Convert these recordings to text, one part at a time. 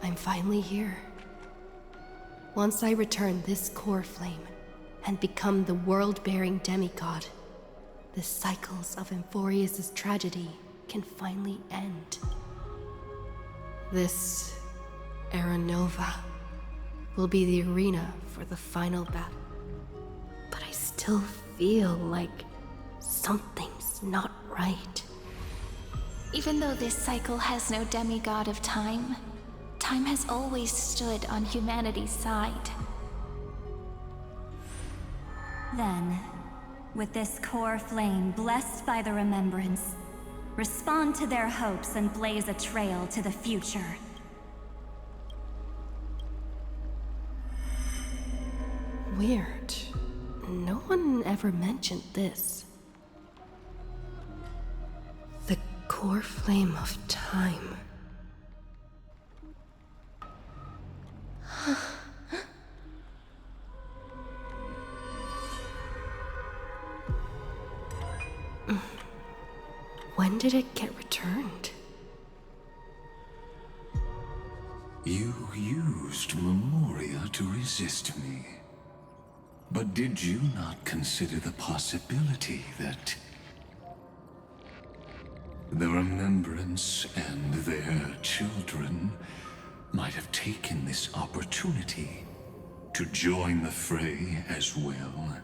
I'm finally here. Once I return this core flame and become the world-bearing demigod, the cycles of Amphorius' tragedy can finally end. This Era Nova will be the arena for the final battle. But I still feel like something's not right. Even though this cycle has no demigod of time, time has always stood on humanity's side. Then, with this core flame blessed by the remembrance, respond to their hopes and blaze a trail to the future. Weird. No one ever mentioned this. The core flame of time. When did it get returned? You used Memoria to resist me. But did you not consider the possibility that the Remembrance and their children might have taken this opportunity to join the fray as well?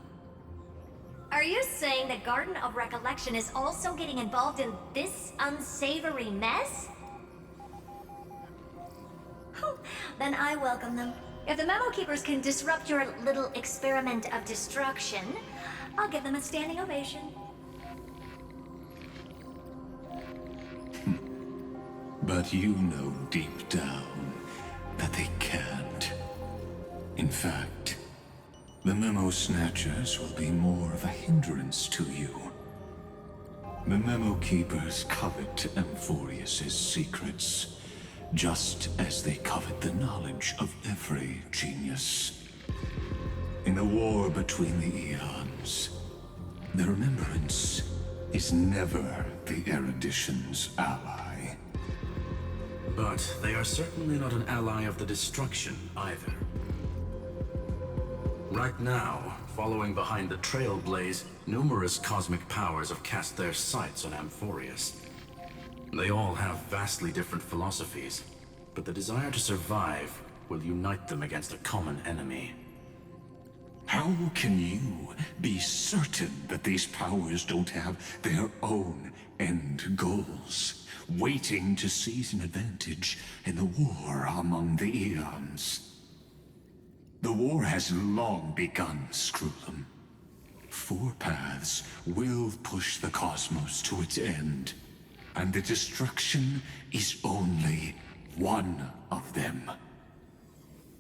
Are you saying the Garden of Recollection is also getting involved in this unsavory mess? Then I welcome them. If the Memo Keepers can disrupt your little experiment of destruction, I'll give them a standing ovation. But you know deep down that they can't. In fact, the Memo Snatchers will be more of a hindrance to you. The Memo Keepers covet Amphorius' secrets, just as they covet the knowledge of every genius. In the war between the eons, the Remembrance is never the Erudition's ally. But they are certainly not an ally of the destruction either. Right now, following behind the Trailblaze, numerous cosmic powers have cast their sights on Amphorius. They all have vastly different philosophies, but the desire to survive will unite them against a common enemy. How can you be certain that these powers don't have their own end goals, waiting to seize an advantage in the war among the eons? The war has long begun, Screwlum. Four paths will push the cosmos to its end, and the destruction is only one of them.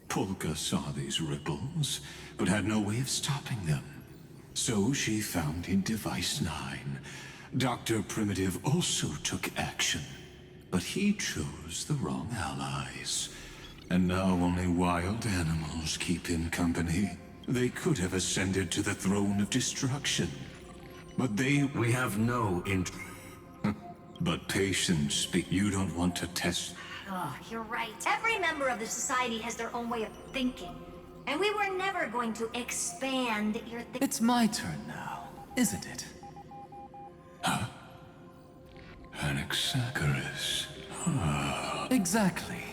Polka saw these ripples, but had no way of stopping them. So she founded Device 9. Dr. Primitive also took action, but he chose the wrong allies. And now only wild animals keep him company. They could have ascended to the throne of destruction, but We have no But patience, you don't want to test. Oh, you're right. Every member of the society has their own way of thinking. And we were never going to expand your It's my turn now, isn't it? Anaxagoras. Exactly.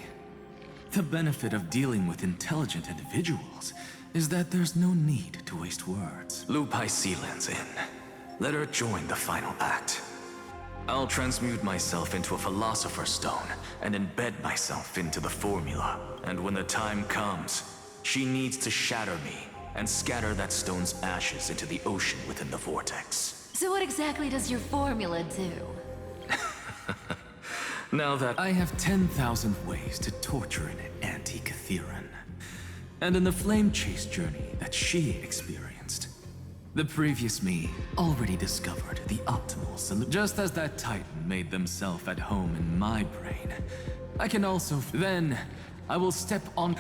The benefit of dealing with intelligent individuals is that there's no need to waste words. Lupai Sealand's in. Let her join the final act. I'll transmute myself into a Philosopher's Stone and embed myself into the formula. And when the time comes, she needs to shatter me and scatter that stone's ashes into the ocean within the vortex. So what exactly does your formula do? Now that I have 10,000 ways to torture an anti-Catheran. And in the flame chase journey that she experienced, the previous me already discovered the optimal solution. Just as that Titan made themselves at home in my brain, I can also... Then, I will step on...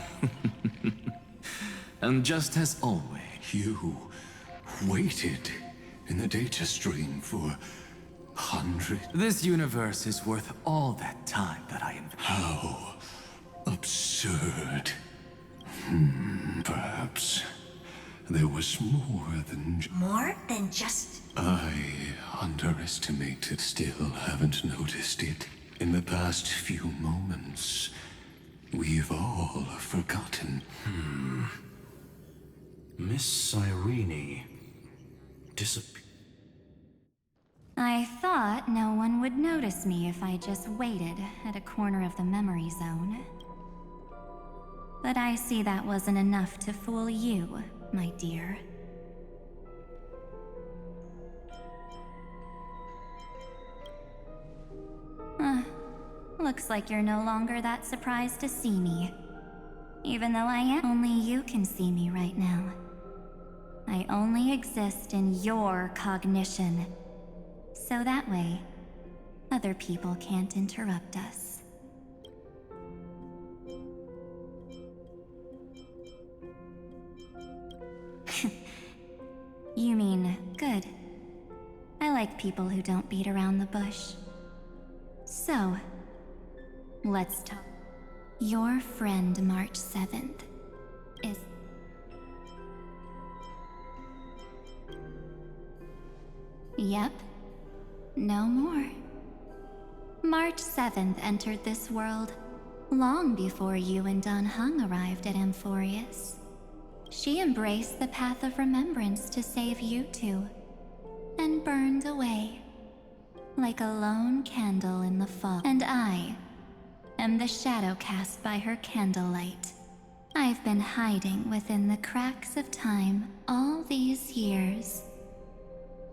And just as always... You waited in the data stream for hundreds. This universe is worth all that time that I invest. How? A absurd. Perhaps there was more than... More than just... I underestimated. Still haven't noticed it. In the past few moments, we've all forgotten. Miss Cyrene disappeared. I thought no one would notice me if I just waited at a corner of the memory zone. But I see that wasn't enough to fool you, my dear. Looks like you're no longer that surprised to see me. Even though I am, only you can see me right now. I only exist in your cognition. So that way, other people can't interrupt us. You mean, good. I like people who don't beat around the bush. So, let's talk. Your friend March 7th is... Yep. No more. March 7th entered this world long before you and Dan Heng arrived at Amphorius. She embraced the path of remembrance to save you two, and burned away like a lone candle in the fog. And I am the shadow cast by her candlelight. I've been hiding within the cracks of time all these years.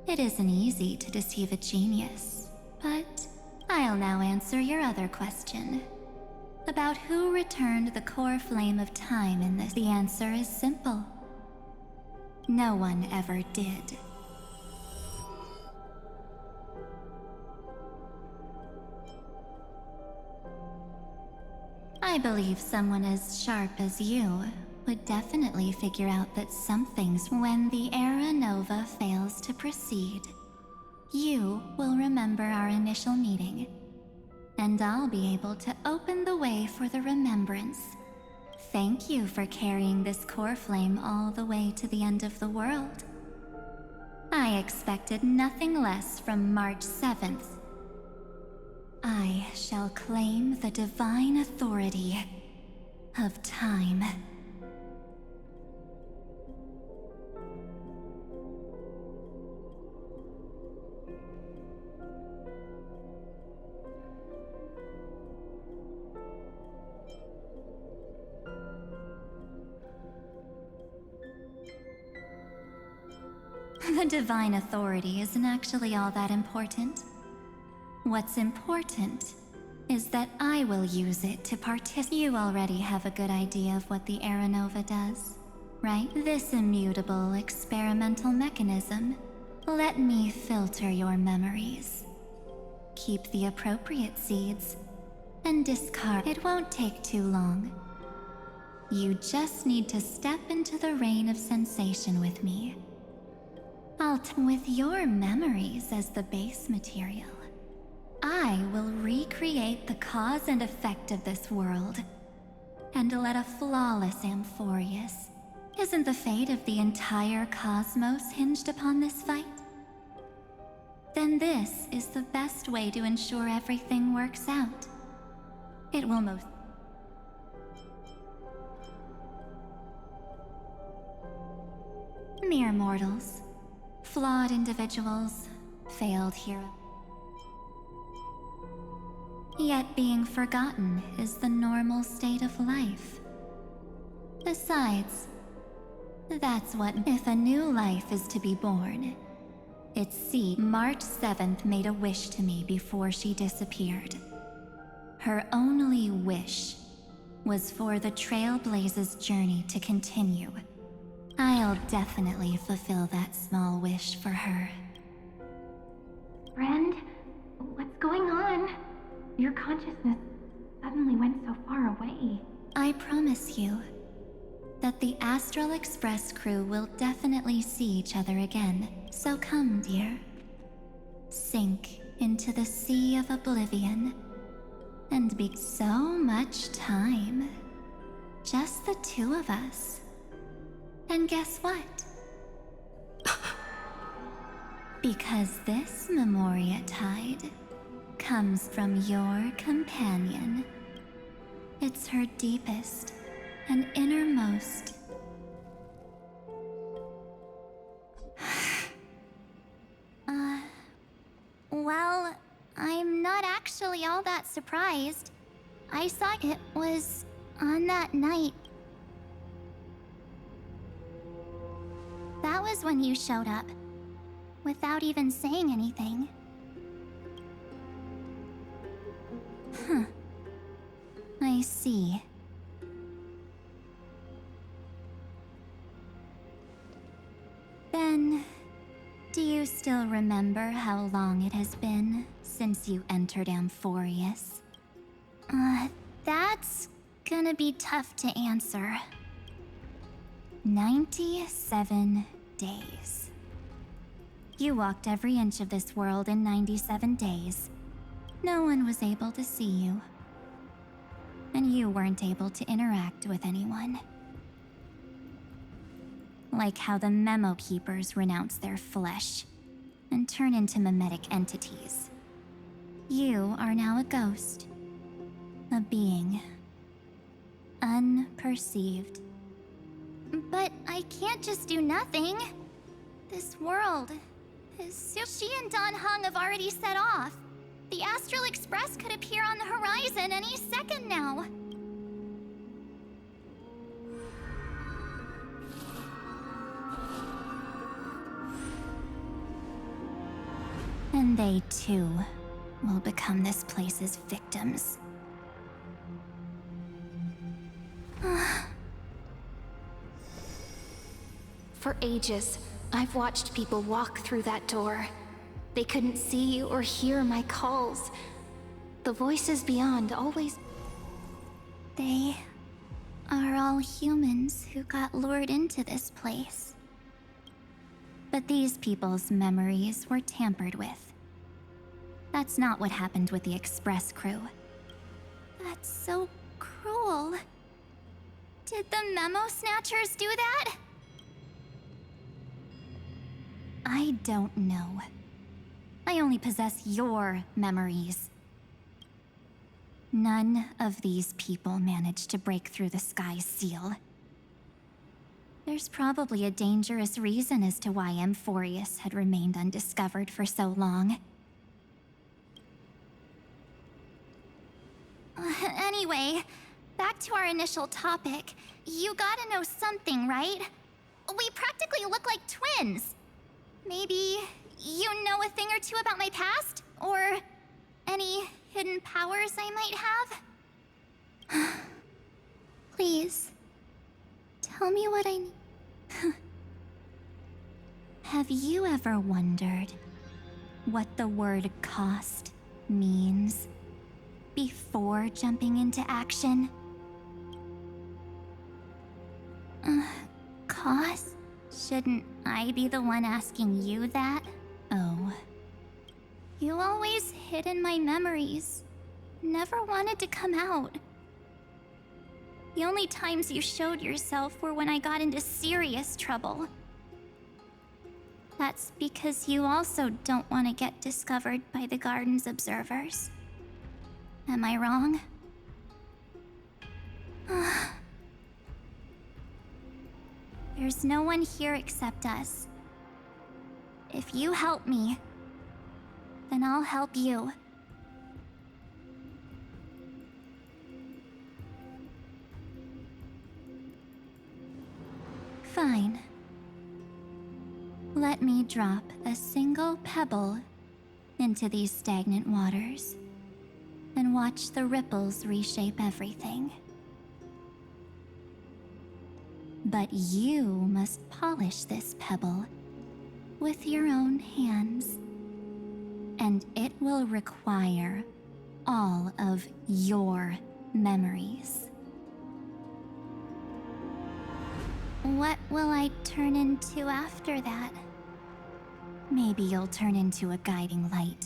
It isn't easy to deceive a genius, but I'll now answer your other question. About who returned the core flame of time in this. The answer is simple. No one ever did. I believe someone as sharp as you would definitely figure out that something's when the Era Nova fails to proceed. You will remember our initial meeting, and I'll be able to open the way for the remembrance. Thank you for carrying this core flame all the way to the end of the world. I expected nothing less from March 7th. I shall claim the divine authority of time. The divine authority isn't actually all that important. What's important is that I will use it to participate. You already have a good idea of what the Era Nova does, right? This immutable experimental mechanism. Let me filter your memories. Keep the appropriate seeds, and discard. It won't take too long. You just need to step into the rain of sensation with me. With your memories as the base material, I will recreate the cause and effect of this world, and let a flawless Amphorius. Isn't the fate of the entire cosmos hinged upon this fight? Then this is the best way to ensure everything works out. It will most... Mere mortals. Flawed individuals, failed heroes. Yet being forgotten is the normal state of life. Besides, that's what if a new life is to be born. Its seed. March 7th made a wish to me before she disappeared. Her only wish was for the Trailblaze's journey to continue. I'll definitely fulfill that small wish for her. Friend, what's going on? Your consciousness suddenly went so far away. I promise you that the Astral Express crew will definitely see each other again. So come, dear. Sink into the sea of oblivion And be so much time. Just the two of us. And guess what? Because this Memoria Tide comes from your companion. It's her deepest and innermost. Well, I'm not actually all that surprised. I saw it was on that night. That was when you showed up, without even saying anything. I see. Then, do you still remember how long it has been since you entered Amphorius? That's gonna be tough to answer. 97 days. You walked every inch of this world in 97 days. No one was able to see you. And you weren't able to interact with anyone. Like how the Memo Keepers renounce their flesh and turn into mimetic entities. You are now a ghost. A being. Unperceived. But I can't just do nothing. This world is She and Don Hung have already set off. The Astral Express could appear on the horizon any second now. And they too will become this place's victims. For ages, I've watched people walk through that door. They couldn't see or hear my calls. The voices beyond always... They are all humans who got lured into this place. But these people's memories were tampered with. That's not what happened with the Express crew. That's so cruel. Did the Memo Snatchers do that? I don't know. I only possess your memories. None of these people managed to break through the sky's seal. There's probably a dangerous reason as to why Amphorius had remained undiscovered for so long. Anyway, back to our initial topic. You gotta know something, right? We practically look like twins. Maybe you know a thing or two about my past? Or any hidden powers I might have? Please, tell me what I need. Have you ever wondered what the word cost means before jumping into action? Cost? Shouldn't I be the one asking you that? Oh. You always hid in my memories. Never wanted to come out. The only times you showed yourself were when I got into serious trouble. That's because you also don't want to get discovered by the Garden's observers. Am I wrong? There's no one here except us. If you help me, then I'll help you. Fine. Let me drop a single pebble into these stagnant waters and watch the ripples reshape everything. But you must polish this pebble with your own hands, and it will require all of your memories. What will I turn into after that? Maybe you'll turn into a guiding light.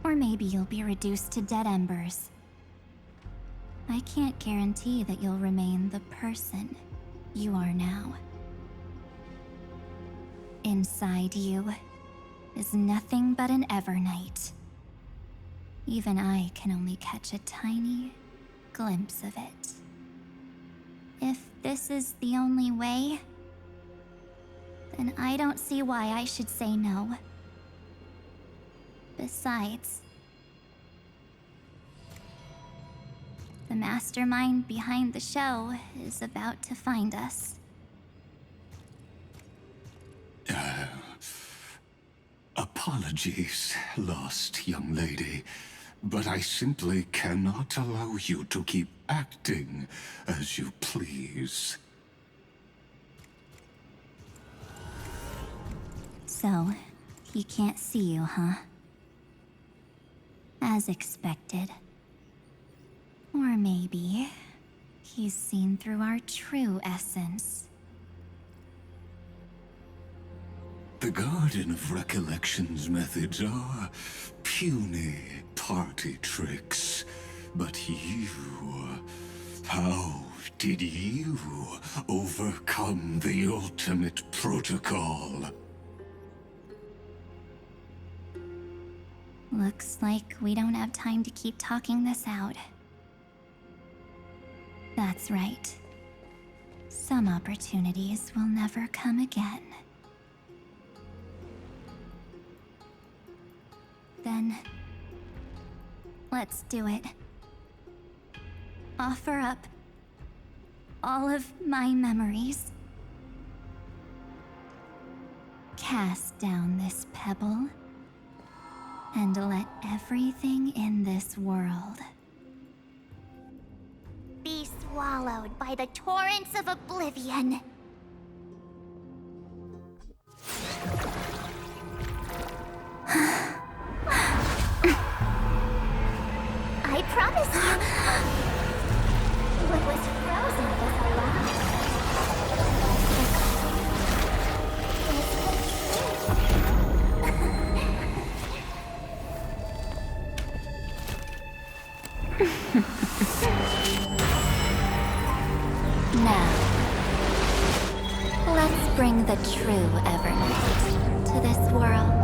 Or Or maybe you'll be reduced to dead embers. I can't guarantee that you'll remain the person you are now. Inside you is nothing but an Evernight. Even I can only catch a tiny glimpse of it. If this is the only way, then I don't see why I should say no. Besides, the mastermind behind the show is about to find us. Apologies, lost young lady, but I simply cannot allow you to keep acting as you please. So, he can't see you, huh? As expected. Or maybe he's seen through our true essence. The Garden of Recollection's methods are puny party tricks. But you... how did you overcome the ultimate protocol? Looks like we don't have time to keep talking this out. That's right. Some opportunities will never come again. Then, let's do it. Offer up all of my memories. Cast down this pebble, and let everything in this world Be swallowed by the torrents of oblivion. I promise you. What was frozen was Now, let's bring the true Evernight to this world.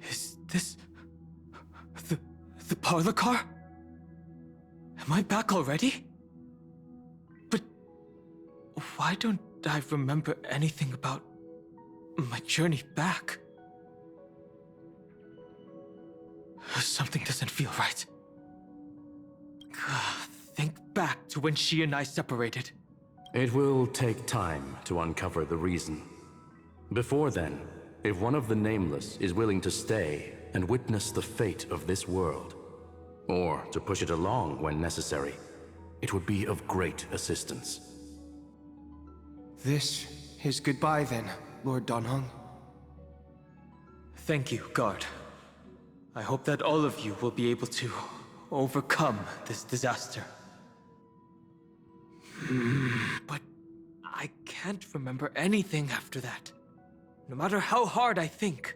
Is this... the parlor car? Am I back already? But why don't I remember anything about my journey back? Something doesn't feel right. Think back to when she and I separated. It will take time to uncover the reason. Before then, if one of the Nameless is willing to stay and witness the fate of this world, or to push it along when necessary, it would be of great assistance. This is goodbye then, Lord Donhong. Thank you, guard. I hope that all of you will be able to overcome this disaster. But I can't remember anything after that, no matter how hard I think.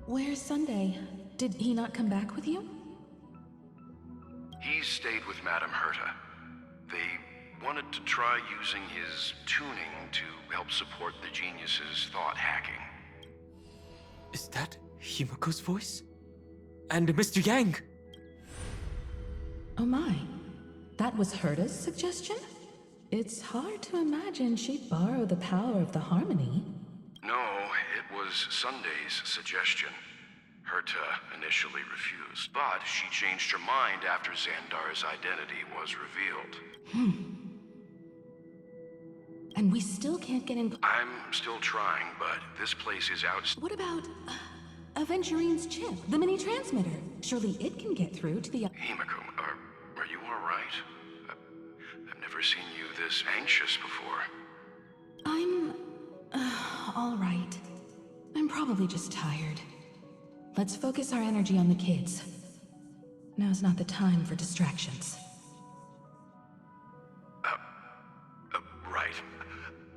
Where's Sunday? Did he not come back with you? He stayed with Madame Herta. They wanted to try using his tuning to help support the genius's thought hacking. Is that Himiko's voice? And Mr. Yang? Oh my. That was Herta's suggestion? It's hard to imagine she'd borrow the power of the harmony. No, it was Sunday's suggestion. Herta initially refused, but she changed her mind after Xandar's identity was revealed. And we still can't get in... I'm still trying, but this place is out... What about... Aventurine's chip, the mini transmitter. Surely it can get through to the... Himiko, are you alright? I've never seen you this anxious before. I'm... all right. I'm probably just tired. Let's focus our energy on the kids. Now's not the time for distractions. Right.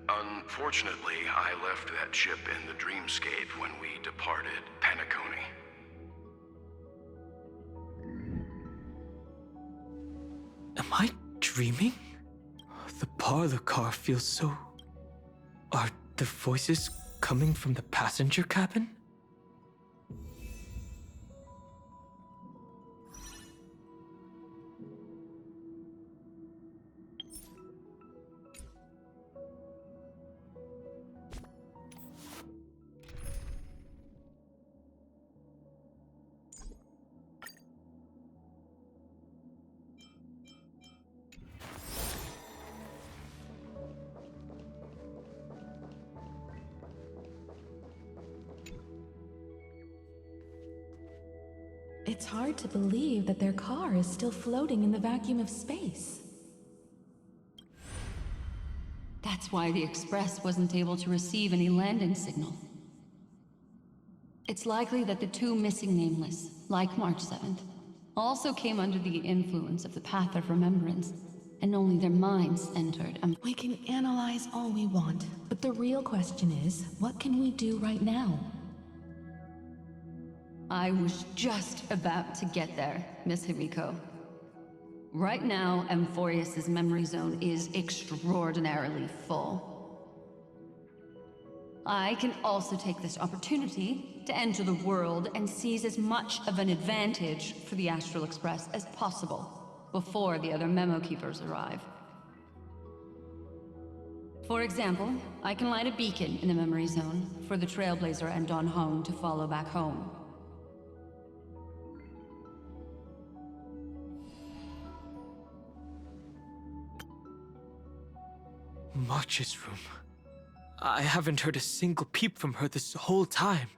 Unfortunately, I left that chip in the dreamscape when we departed Penacony. Am I dreaming? The parlor car feels so... Are the voices coming from the passenger cabin? It's hard to believe that their car is still floating in the vacuum of space. That's why the Express wasn't able to receive any landing signal. It's likely that the two missing Nameless, like March 7th, also came under the influence of the Path of Remembrance, and only their minds entered and... We can analyze all we want, but the real question is, what can we do right now? I was just about to get there, Miss Himiko. Right now, Amphorius's memory zone is extraordinarily full. I can also take this opportunity to enter the world and seize as much of an advantage for the Astral Express as possible before the other memo keepers arrive. For example, I can light a beacon in the memory zone for the Trailblazer and Don Hong to follow back home. March's room. I haven't heard a single peep from her this whole time.